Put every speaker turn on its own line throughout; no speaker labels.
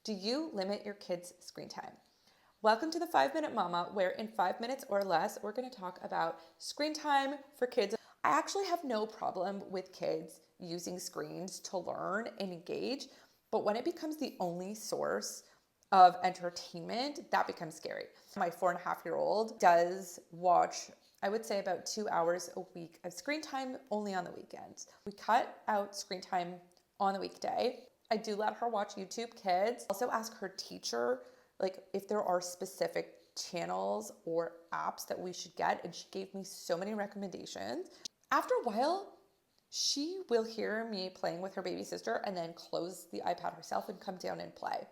Do you limit your kids' screen time? Welcome to the 5-Minute Mama, where in 5 minutes or less, we're going to talk about screen time for kids. I actually have no problem with kids using screens to learn and engage, but when it becomes the only source of entertainment, that becomes scary. My 4.5-year-old does watch, I would say, about 2 hours a week of screen time only on the weekends. We cut out screen time on the weekday. I do let her watch YouTube Kids. Also ask her teacher, like, if there are specific channels or apps that we should get, and she gave me so many recommendations. After a while, she will hear me playing with her baby sister and then close the iPad herself and come down and play.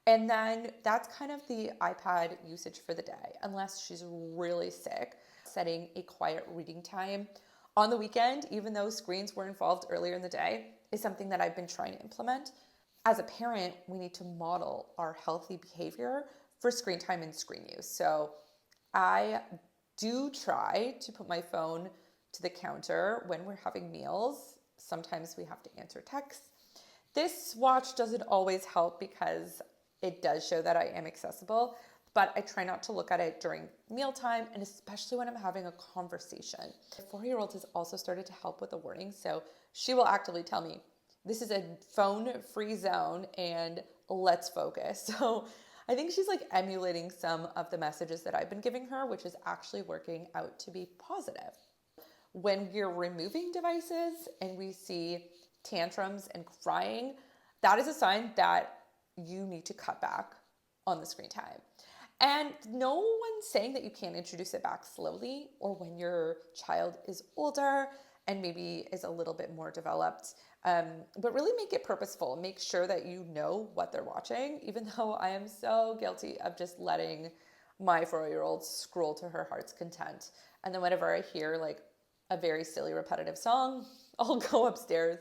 And then that's kind of the iPad usage for the day, unless she's really sick. Setting a quiet reading time on the weekend, even though screens were involved earlier in the day, is something that I've been trying to implement. As a parent, we need to model our healthy behavior for screen time and screen use. So I do try to put my phone to the counter when we're having meals. Sometimes we have to answer texts. This watch doesn't always help because it does show that I am accessible, but I try not to look at it during mealtime, and especially when I'm having a conversation. The 4-year-old has also started to help with the warnings, so she will actively tell me, this is a phone-free zone and let's focus. So I think she's like emulating some of the messages that I've been giving her, which is actually working out to be positive. When we're removing devices and we see tantrums and crying, that is a sign that you need to cut back on the screen time. And no one's saying that you can't introduce it back slowly, or when your child is older and maybe is a little bit more developed, but really make it purposeful. Make sure that you know what they're watching, even though I am so guilty of just letting my 4-year-old scroll to her heart's content. And then whenever I hear like a very silly repetitive song, I'll go upstairs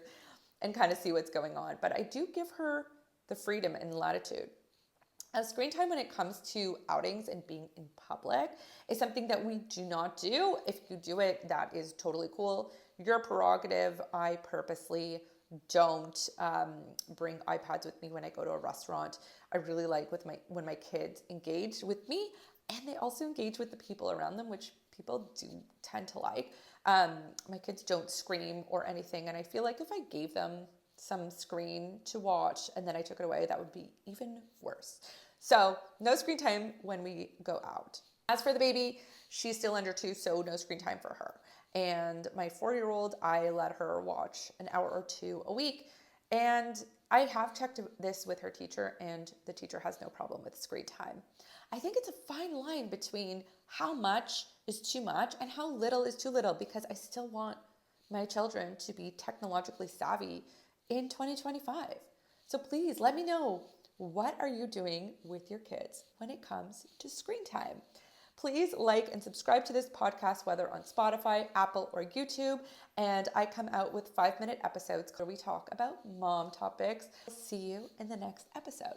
and kind of see what's going on. But I do give her the freedom and latitude. Screen time when it comes to outings and being in public is something that we do not do. If you do it, that is totally cool. Your prerogative. I purposely don't bring iPads with me when I go to a restaurant. I really like when my kids engage with me, and they also engage with the people around them, which people do tend to like. My kids don't scream or anything, and I feel like if I gave them some screen to watch and then I took it away, that would be even worse. So no screen time when we go out. As for the baby, she's still under 2, so no screen time for her. And my 4-year-old, I let her watch an hour or 2 a week. And I have checked this with her teacher, and the teacher has no problem with screen time. I think it's a fine line between how much is too much and how little is too little, because I still want my children to be technologically savvy in 2025. So please let me know, what are you doing with your kids when it comes to screen time? Please like and subscribe to this podcast, whether on Spotify, Apple, or YouTube. And I come out with 5-minute episodes where we talk about mom topics. See you in the next episode.